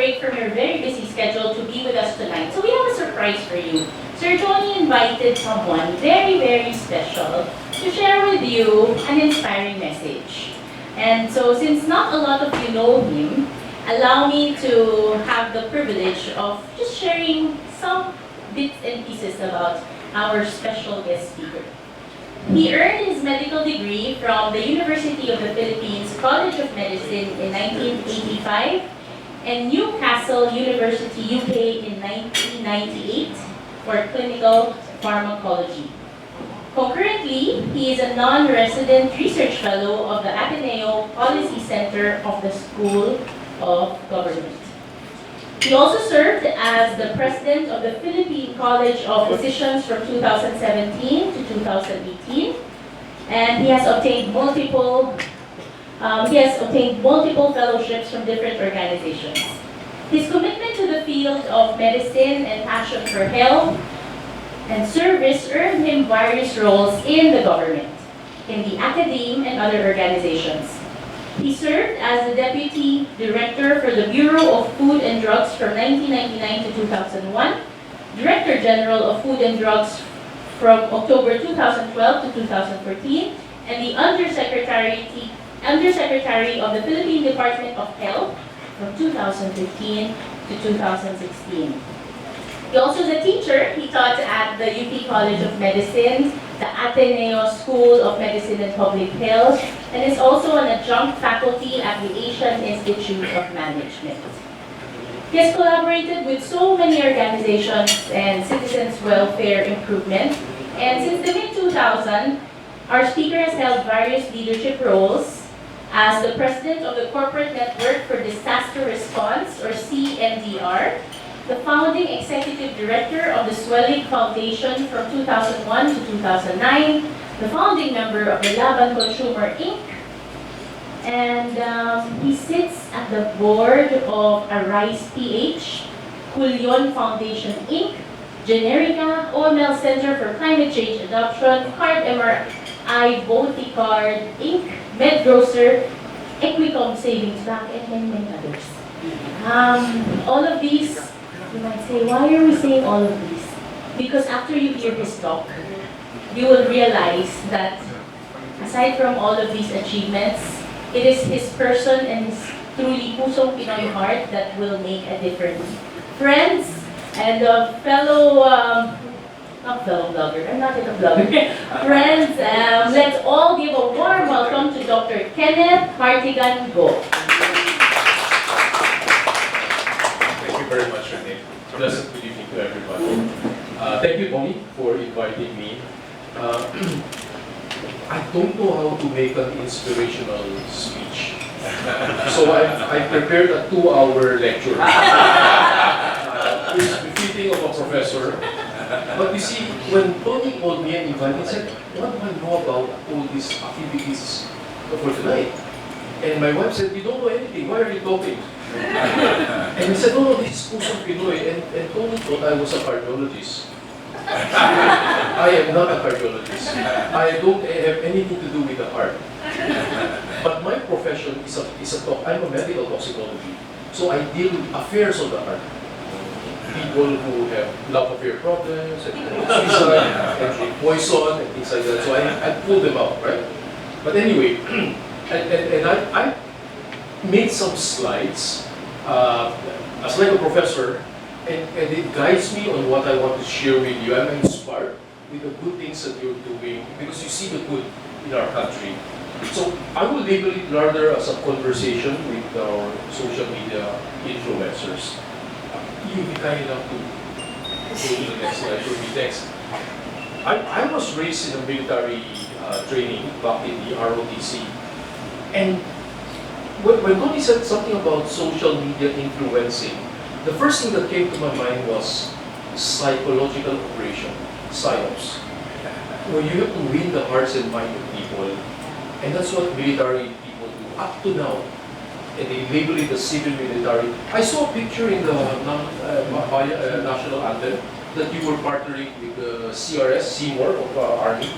break from your very busy schedule to be with us tonight. So we have a surprise for you. Sir Johnny invited someone very, very special to share with you an inspiring message. And so since not a lot of you know him, allow me to have the privilege of just sharing some bits and pieces about our special guest speaker. He earned his medical degree from the University of the Philippines College of Medicine in 1985 and Newcastle University, UK in 1998 for clinical pharmacology. Concurrently, he is a non-resident research fellow of the Ateneo Policy Center of the School of Government. He also served as the president of the Philippine College of Physicians from 2017 to 2018, and he has obtained multiple fellowships from different organizations. His commitment to the field of medicine and passion for health and service earned him various roles in the government, in the academe, and other organizations. He served as the Deputy Director for the Bureau of Food and Drugs from 1999 to 2001, Director General of Food and Drugs from October 2012 to 2014, and the Undersecretary of the Philippine Department of Health from 2015 to 2016. He also is a teacher. He taught at the UP College of Medicine, the Ateneo School of Medicine and Public Health, and is also an adjunct faculty at the Asian Institute of Management. He has collaborated with so many organizations and citizens' welfare improvement, and since the mid-2000s, our speaker has held various leadership roles as the president of the Corporate Network for Disaster Response, or CNDR, the founding executive director of the Swellig Foundation from 2001 to 2009, the founding member of the Laban Consumer Inc., and he sits at the board of Arise PH, Julion Foundation Inc., Generica, OML Center for Climate Change Adoption, Card MRI, Boticard Inc., MedGrocer, Equicom Savings Bank, and many others. All of these, you might say, why are we saying all of these? Because after you hear his talk, you will realize that aside from all of these achievements, it is his person and his truly pusong Pinoy heart that will make a difference. Friends and fellow, not fellow blogger, I'm not yet a blogger. Friends, let's all give a warm welcome to Dr. Kenneth Hartigan Go. Thank you very much, Renee. Pleasant good evening to everybody. Thank you, Bonnie, for inviting me. I don't know how to make an inspirational speech. So I prepared a 2-hour lecture. It's befitting of a professor. But you see, when Tony called me and invited me, he said, what do I know about all these activities for tonight? And my wife said, you don't know anything, why are you talking? And he said, no, this is Pusong Pinoy. And Tony thought I was a cardiologist. I am not a cardiologist. I don't have anything to do with the heart. But my profession is I'm a medical toxicology. So I deal with affairs of the heart. People who have love affair problems, and suicide, and poison, and things like that. So I pull them out, right? But anyway, and I made some slides as like a professor, and it guides me on what I want to share with you. I'm inspired with the good things that you're doing because you see the good in our country. So I will label it rather as a conversation with our social media influencers. You'll be kind enough to go to the next slide for me. Thanks. I was raised in a military training back in the ROTC. And when Tony said something about social media influencing, the first thing that came to my mind was psychological operation, psyops, where you have to win the hearts and minds of people. And that's what military people do up to now. And they label it as civil military. I saw a picture in the national anthem that you were partnering with the CRS, Seymour of Army.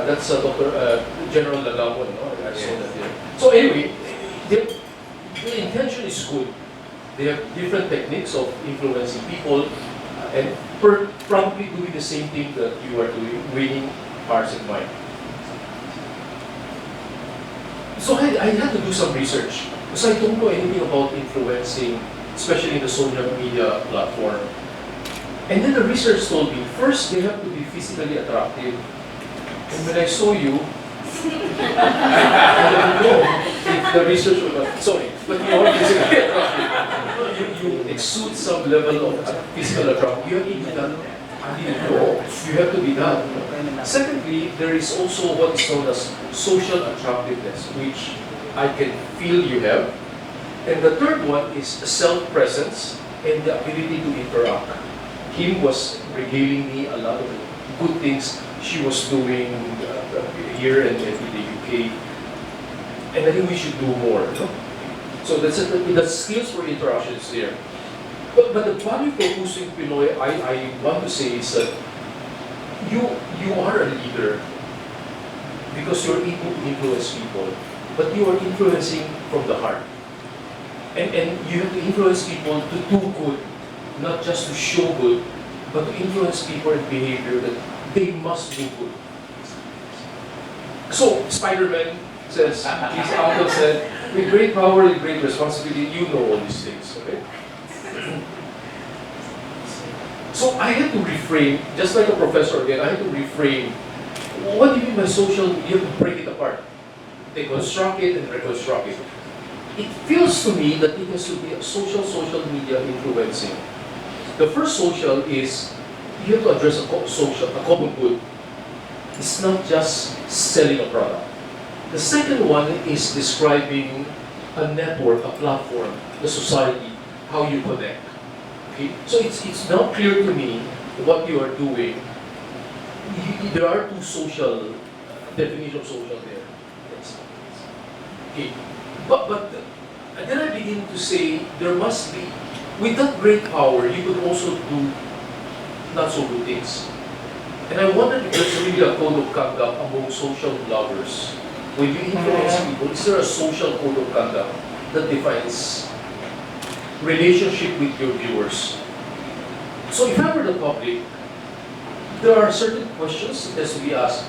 That's Dr. General Lalamo, no? I saw that there. So anyway, the intention is good. They have different techniques of influencing people and probably doing the same thing that you are doing, winning hearts and minds. So I had to do some research because I don't know anything about influencing, especially in the social media platform. And then the research told me, first they have to be physically attractive. And when I saw you, I don't know if the research was not, sorry, but you are physically attractive. You exude some level of physical attraction. You have to be that. I didn't know. You have to be that. Secondly, there is also what is known as social attractiveness, which I can feel you have. And the third one is self-presence and the ability to interact. Kim was regaling me a lot of good things she was doing here and in the UK. And I think we should do more. No? So that's the skills for interaction is there. But the value proposing Pinoy, I want to say is that you are a leader because you're able to influence people, but you are influencing from the heart. And you have to influence people to do good, not just to show good, but to influence people in behavior that they must do good. So, Spider-Man says, his uncle said, with great power and great responsibility, you know all these things, okay? So I had to reframe, just like a professor again, I had to reframe, what do you mean by social? You have to break it apart. Deconstruct it and reconstruct it. It feels to me that it has to be a social media influencing. The first social is, you have to address a common good. It's not just selling a product. The second one is describing a network, a platform, the society, how you connect. Okay? So it's now clear to me what you are doing. There are two social definitions of social there. Yes. Okay. But then I begin to say there must be, with that great power, you could also do not so good things. And I wonder if there's really a code of conduct among social bloggers. When you influence people, is there a social code of conduct that defines relationship with your viewers? So if I were the public, there are certain questions that has to be asked.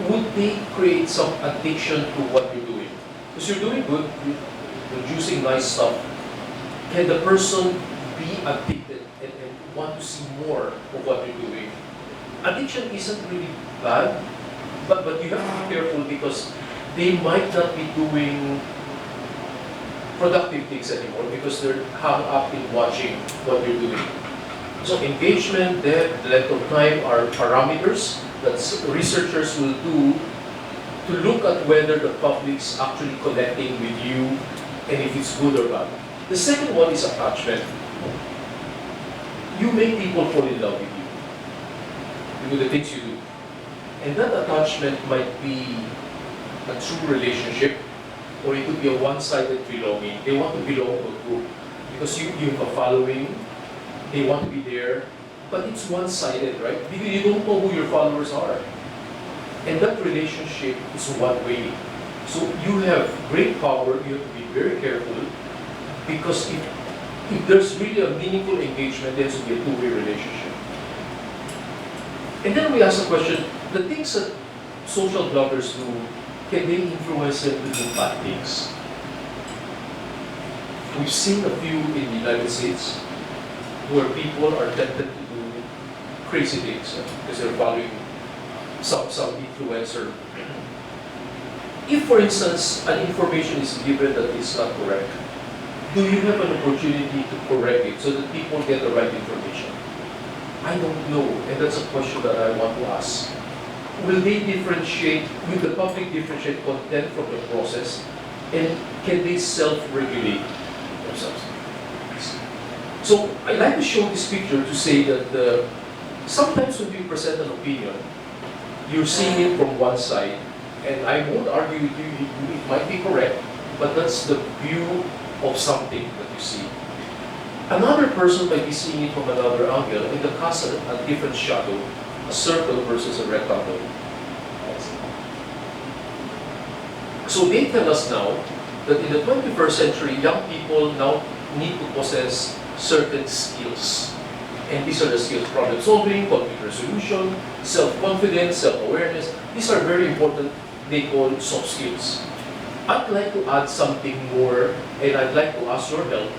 Would they create some addiction to what you're doing? Because you're doing good, you're producing nice stuff. Can the person be addicted and want to see more of what you're doing? Addiction isn't really bad, but you have to be careful because they might not be doing productive things anymore because they're hung up in watching what you're doing. So engagement, depth, length of time are parameters that researchers will do to look at whether the public's actually connecting with you and if it's good or bad. The second one is attachment. You make people fall in love with you. You do the things you do. And that attachment might be a true relationship, or it could be a one-sided belonging. They want to belong to a group because you have a following, they want to be there, but it's one-sided, right? Because you don't know who your followers are. And that relationship is one-way. So you have great power, you have to be very careful, because if there's really a meaningful engagement, there has to be a two-way relationship. And then we ask the question, the things that social bloggers do, can they influence them to do bad things? We've seen a few in the United States where people are tempted to do crazy things because they're following some influencer. If, for instance, an information is given that is not correct, do you have an opportunity to correct it so that people get the right information? I don't know, and that's a question that I want to ask. Will they differentiate, will the public differentiate content from the process, and can they self-regulate themselves? So I like to show this picture to say that sometimes when you present an opinion, you're seeing it from one side, and I won't argue with you, it might be correct, but that's the view of something that you see. Another person might be seeing it from another angle and cast a different shadow, a circle versus a rectangle. So they tell us now that in the 21st century, young people now need to possess certain skills. And these are the skills: problem solving, conflict resolution, self-confidence, self-awareness. These are very important, they call soft skills. I'd like to add something more, and I'd like to ask your help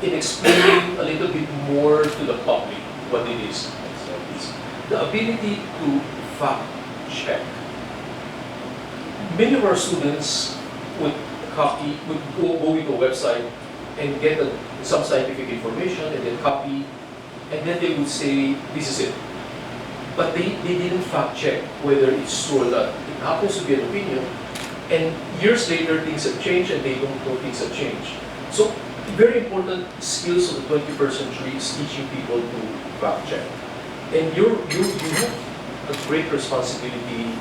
in explaining a little bit more to the public what it is. So it's the ability to fact check. Many of our students would go into a website and get some scientific information and then copy, and then they would say, this is it. But they didn't fact check whether it's true or not. It happens to be an opinion, and years later things have changed and they don't know things have changed. So very important skills of the 21st century is teaching people to fact check. And you have a great responsibility,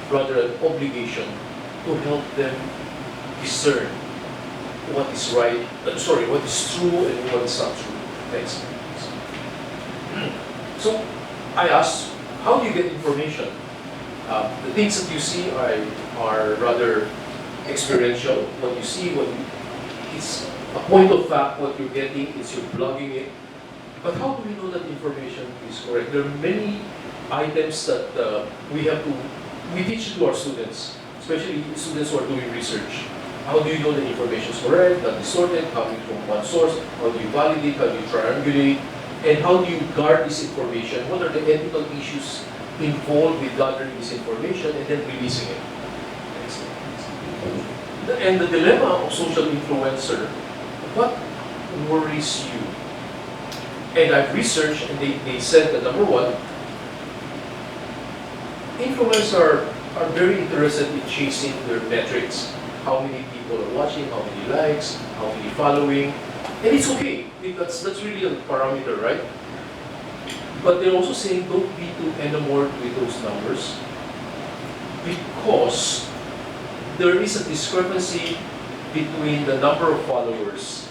rather an obligation, to help them discern what is right, what is true and what is not true. Thanks. So I asked, how do you get information? The things that you see are rather experiential. What you see, it's a point of fact. What you're getting is you're blogging it. But how do we know that information is correct? There are many items that we teach to our students, especially students who are doing research. How do you know the information is correct, not distorted, coming from one source? How do you validate, how do you triangulate? And how do you guard this information? What are the ethical issues involved with gathering this information and then releasing it? And the dilemma of social influencer, what worries you? And I've researched, and they said that number one, influencers are very interested in chasing their metrics. How many people are watching, how many likes, how many following. And it's okay. That's really a parameter, right? But they're also saying don't be too enamored with those numbers, because there is a discrepancy between the number of followers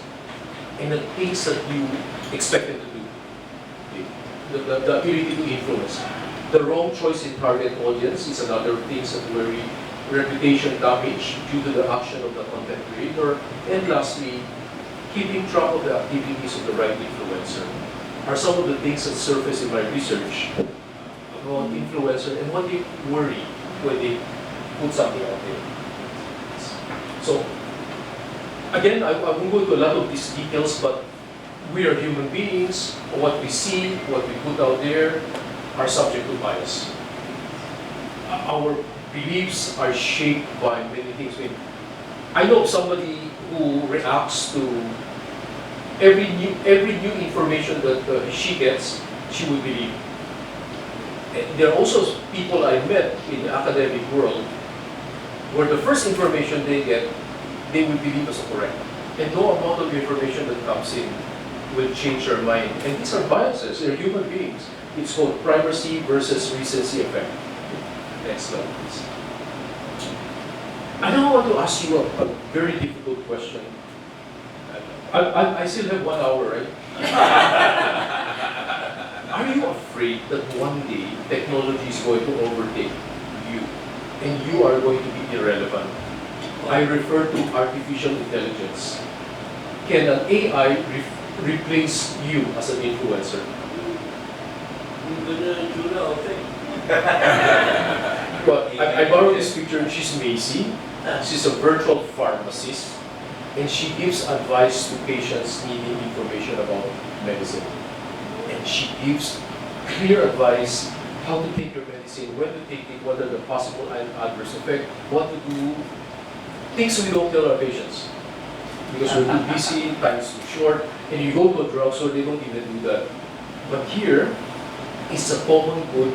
and the things that you expected to do. The ability to influence. The wrong choice in target audience is another thing that worry. Reputation damage due to the action of the content creator. And lastly, keeping track of the activities of the right influencer are some of the things that surface in my research about influencer and what they worry when they put something out there. So, again, I won't go into a lot of these details, but we are human beings. What we see, what we put out there, are subject to bias. Our beliefs are shaped by many things. I know somebody who reacts to every new information that she gets, she would believe. And there are also people I met in the academic world where the first information they get, they will believe as correct. And no amount of information that comes in will change their mind. And these are biases, they're human beings. It's called primacy versus recency effect. Next slide, please. I now want to ask you a very difficult question. I still have 1 hour, right? Are you afraid that one day technology is going to overtake you and you are going to be irrelevant? I refer to artificial intelligence. Can an AI replace you as an influencer? Well, I borrowed this picture. She's Macy. She's a virtual pharmacist, and she gives advice to patients needing information about medicine. And she gives clear advice how to take your medicine, when to take it, what are the possible adverse effects, what to do, things we don't tell our patients. Because we're too busy, time is too short, and you go to a drugstore, they don't even do that. But here, it's a common good.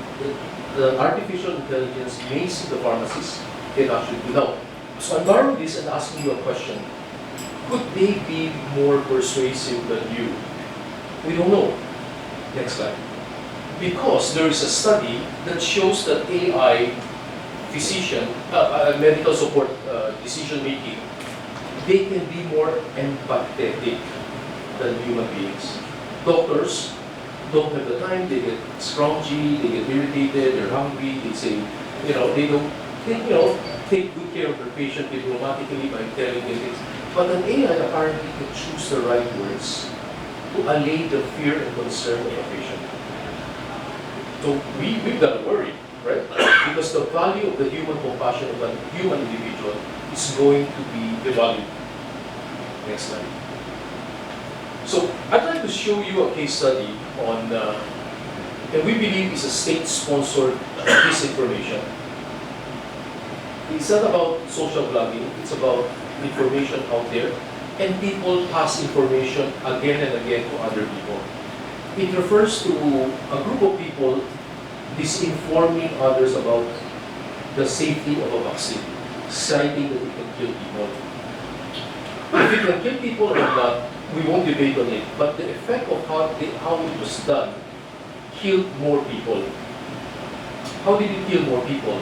The artificial intelligence Macy, the pharmacist, can actually do that. So I'm borrowing this and asking you a question. Could they be more persuasive than you? We don't know. Next slide. Because there is a study that shows that AI medical support decision making, they can be more empathetic than human beings. Doctors don't have the time, they get scrunchy, they get irritated, they're hungry, they say, they don't, take good care of their patient diplomatically by telling them things. But an AI apparently can choose the right words to allay the fear and concern of a patient. So we've got to worry, right? Because the value of the human compassion of a human individual is going to be devalued. Next slide. So I'd like to show you a case study on, and we believe is a state-sponsored disinformation. It's not about social blogging, it's about information out there, and people pass information again and again to other people. It refers to a group of people disinforming others about the safety of a vaccine, citing that it can kill people. If it can kill people or not, we won't debate on it, but the effect of how it was done killed more people. How did it kill more people?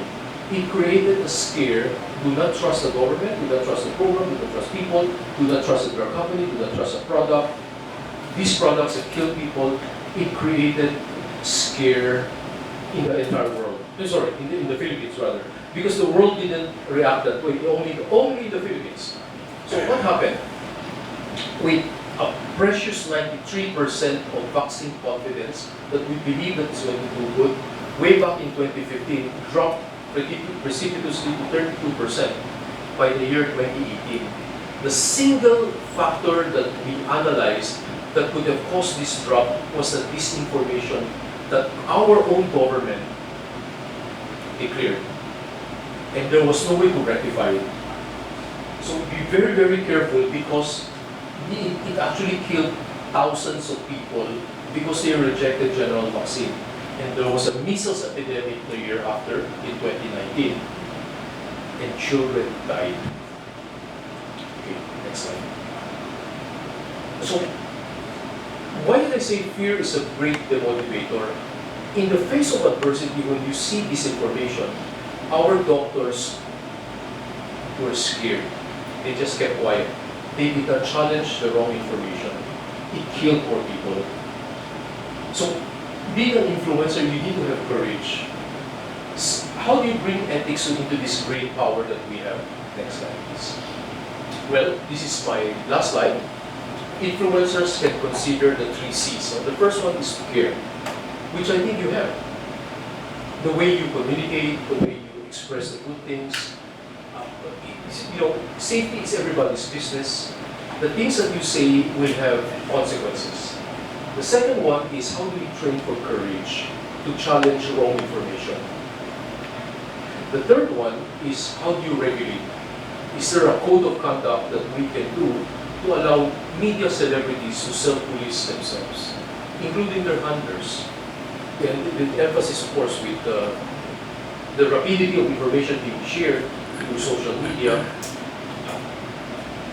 It created a scare. Do not trust the government, do not trust the program, do not trust people, do not trust the drug company, do not trust a product. These products have killed people. It created scare in the entire world. Sorry, in the Philippines rather. Because the world didn't react that way, only the Philippines. So what happened? With a precious 93% of vaccine confidence that we believe that it's going to do good, way back in 2015, dropped precipitously to 32% by the year 2018. The single factor that we analyzed that could have caused this drop was the disinformation that our own government declared. And there was no way to rectify it. So be very, very careful because it actually killed thousands of people because they rejected general vaccine. And there was a measles epidemic the year after, in 2019, and children died. Okay, next slide. So, why did I say fear is a great demotivator? In the face of adversity, when you see disinformation, our doctors were scared. They just kept quiet. They did not challenge the wrong information. It killed more people. So, being an influencer, you need to have courage. How do you bring ethics into this great power that we have? Next slide, please. Well, this is my last slide. Influencers can consider the 3 C's. So the first one is to care, which I think you have. The way you communicate, the way you express the good things. Safety is everybody's business. The things that you say will have consequences. The second one is how do we train for courage to challenge wrong information. The third one is how do you regulate? Is there a code of conduct that we can do to allow media celebrities to self-police themselves, including their handlers? And with emphasis, of course, with the rapidity of information being shared through social media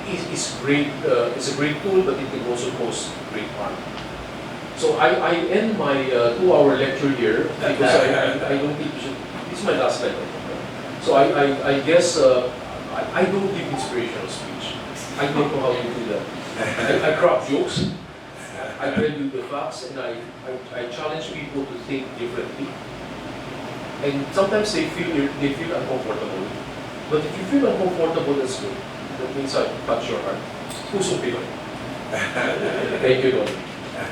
is great. It's a great tool, but it can also cause great harm. So I end my 2-hour lecture here because I don't think you should. This is my last slide. So I guess I don't give inspirational speech. I don't know how to do that. I crack jokes. I tell you the facts, and I challenge people to think differently. And sometimes they feel uncomfortable. But if you feel uncomfortable, that's good. That means I touch your heart. Pusong Pinoy. Thank you, Don. I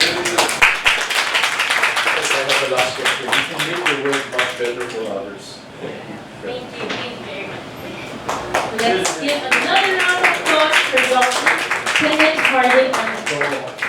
have the last question. You can make the world much better for others. Thank you very much. Let's give another round of applause for Dr. Kenneth Harding on the floor.